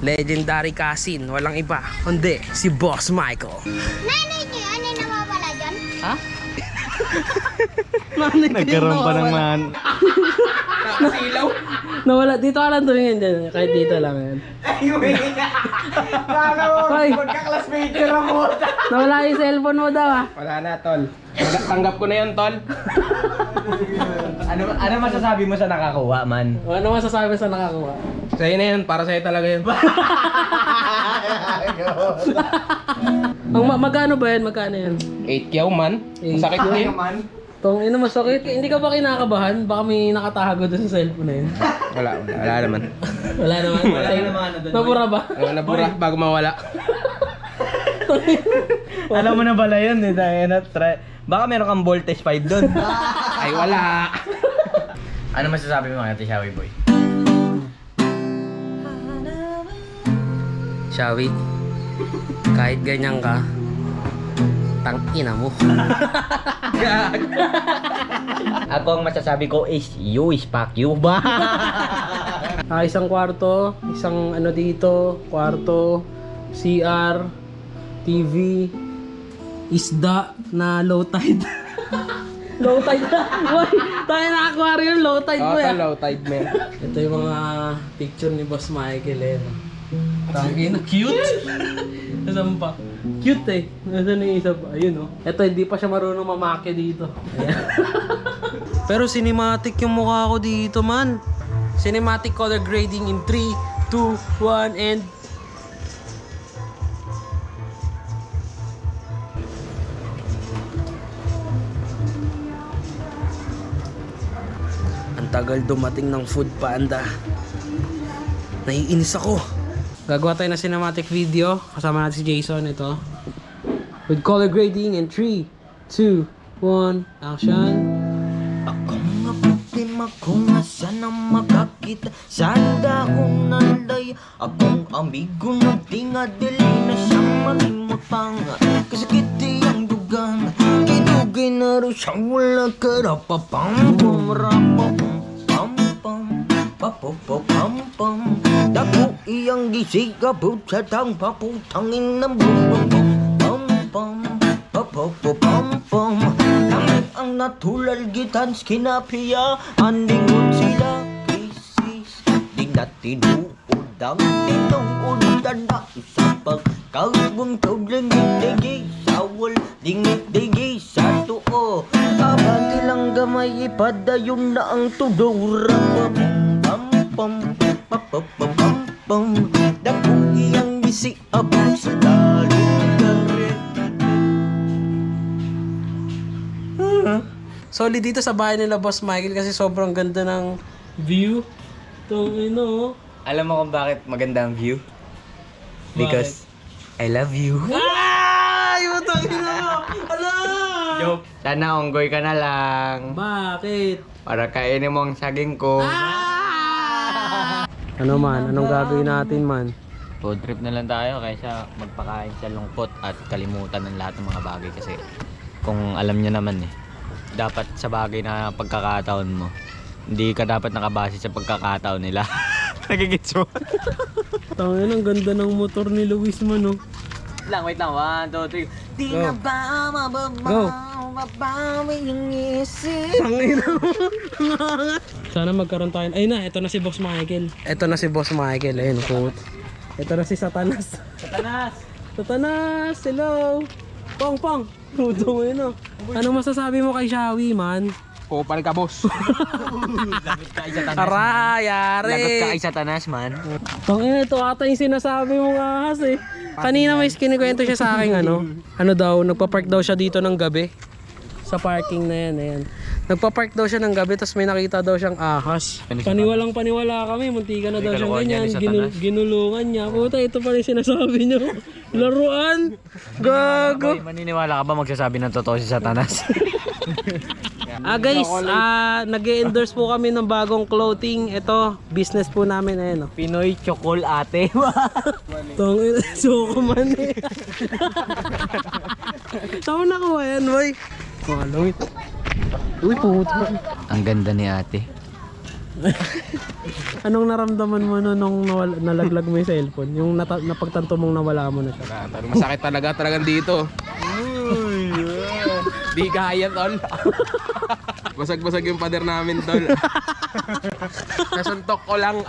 Legendary cousin, walang iba, kundi si Boss Michael. Nanay niyo, ano yung nawawala dyan? Ha? Nagkaroon pa ng man. Nakasilaw? Nawala, dito ka lang tumingin dyan. Kahit dito lang yan. Hoy, Magka-classmate ako. nawala yung cellphone mo daw ah. Wala na, tol. Tanggap ko na yun, tol. Ano masasabi mo sa nakakuha, man? Ano masasabi sa nakakuha? Sa'yo na yun, para sa'yo talaga yun. Magkano ba yan? Magkano yan? 8 kyaw man. Masakit din. Tong ina masakit. Hindi ka ba kinakabahan? Baka may nakatago doon sa cellphone na yun. Wala naman. Wala naman. Nabura ba? Nabura bago mawala. Alam mo na pala yun, eh. Baka meron kang voltage 5 doon. Ay, wala. Ano masasabi mo kay Ate Shawi Boy? Shawi, kahit ganyan ka, tangina mo. Ako ang masasabi ko is you is fuck you ba? Isang kwarto, isang ano dito, kwarto, CR, TV, isda na low tide. Low tide na. Uy, tayo na aquarium, low tide mo yan. Low tide man. Ito yung mga picture ni Boss Michael eh. Tangin, cute! Nasaan pa? Cute eh. Nasaan yung isa pa? Ayun oh. Ito, hindi pa siya marunong mamake dito. Ayan. Pero cinematic yung mukha ko dito, man. Cinematic color grading in 3, 2, 1, and... Ang tagal dumating ng Food Panda. Naiinis ako. Gagawa tayo ng cinematic video. Kasama natin si Jason. Ito. With color grading in 3, 2, 1, action. Akong naputim ako nga sana makakita sa dahong nalay. Akong amigo na tingadili na siyang malimutang. Kasakit ang dugang, kinugay na rin siyang wala karapapam. Pumrapapam, pam pam, papapapam pam. Dako iyang gisigabot sa tang paputangin ng bubong. Pam pam, papapapam pam. Kami ang natulal gitan skinapiya. Andingon sila krisis. Di na tinuod ang tinuudan na sa pagkawang tawlang digi. Sawal dingit-digi sa tuo. Abati lang gamay ipadayon na ang tudora. Pam pam, papapapam pam. Dako iyang isi abot sa dalong garet. Solid dito sa bahay nila Boss Michael kasi sobrang ganda ng view. Itong ino. Alam mo kung bakit maganda ang view? Because I love you. Ay! Utang ina! Ala! Joke. Sana onggoy ka na lang. Bakit? Para kainin mo ang saging ko. Ano man? Anong gagawin natin man? Food trip na lang tayo kaysa magpakain sa lungkot at kalimutan ng lahat ng mga bagay kasi kung alam nyo naman eh, dapat sa bagay na pagkakataon mo, hindi ka dapat nakabase sa pagkakataon nila. Nagigits mo? Tangin, ang ganda ng motor ni Luis man oh. Wait lang, 1, 2, 3. Di Go. na ba Go. mababawi yung isip? Sana magkaroon tayo. Ayun na, ito na si Boss Michael. Ito na si Boss Michael. Ayun, quote. Ito na si Satanas. Satanas! Satanas! Hello! Pong, pong! Tuto mo Ano masasabi mo kay Shawi, man? Kupal ka, boss. Lagot ka isa tanas. Aray, Lagot ka yari. isa tanas, man. Tangina, ito ata yung sinasabi mo ahas eh. Kanina may kinikwento siya sa akin ano daw, nagpa-park daw siya dito ng gabi. Sa parking na yan, ayan. Nagpa-park daw siya ng gabi tapos may nakita daw siyang ahas. Paniwalang paniwala kami, muntika na daw siyang Kalokohan niya ganyan. ni Satanas. Ginulungan niya. Puta, ito pala yung sinasabi niyo. Laruan! Gago! Boy, maniniwala ka ba magsasabi ng totoo si Satanas? Guys, nag-endorse po kami ng bagong clothing. Ito, business po namin ayan oh. Pinoy Chocol Ate. Tangina, suko man eh. Saan mo nakuha yan, boy? Malungit. Uy, puto. Ang ganda ni ate. Anong naramdaman mo nung nalaglag mo yung cellphone? Yung napagtanto mong nawala mo na siya? Masakit talagang dito. Di kaya, tol. Basag-basag yung pader namin, tol. Nasuntok ko lang.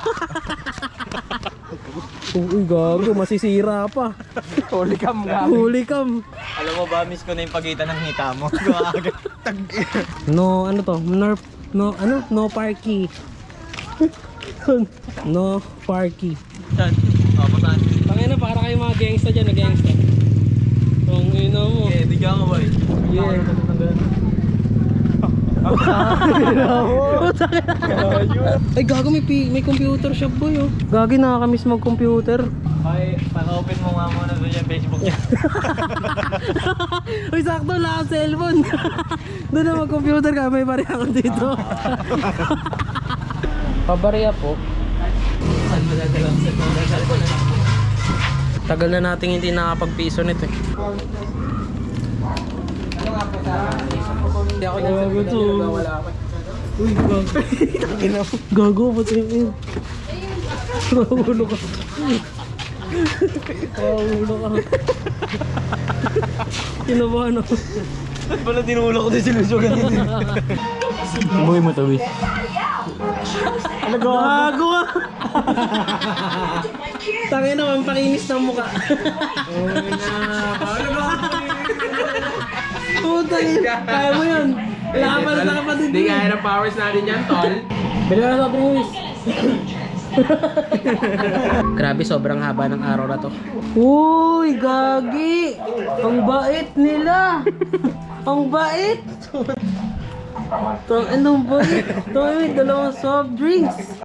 Uy, gago, masisira pa. Huli cam, Huli cam. Alam mo ba, miss ko na yung pagitan ng hita mo. No, ano to? No parky. No parky. Saan? O, saan? Tangina, para kayo mga gangsta dyan, na-gangsta. Tong ina mo. Okay, bigyan ko ba eh. Yeah. Ay, gago, may computer shop boy, oh. Gagi, nakakamiss mag-computer. Ay, paka-open mo nga muna doon yung Facebook niya. Uy, sakto, wala akong cellphone. Doon na mag-computer ka, may bariya ko dito. Pabariya po. Tagal na nating hindi nakapag-piso nito eh. Hindi ako nang sabi na wala ako. Uy, gago. Gago, pati yun. Mahulo ka. Mahulo ka. Kinabahan ako. Ba't pala tinulak ko din sinusugan din? Buhay mo to, Wiz. Gago ka. Tangin naman, pakinis ng mukha. Puta yun. Kaya mo yun. Wala ka pala sa kapatid mo. Hindi kaya ng powers natin yan, tol. Bili ka na sa Bruce. Grabe, sobrang haba ng araw na to. Uy, gagi! Ang bait nila! Ang bait! Anong bait? Ito yung dalawang soft drinks.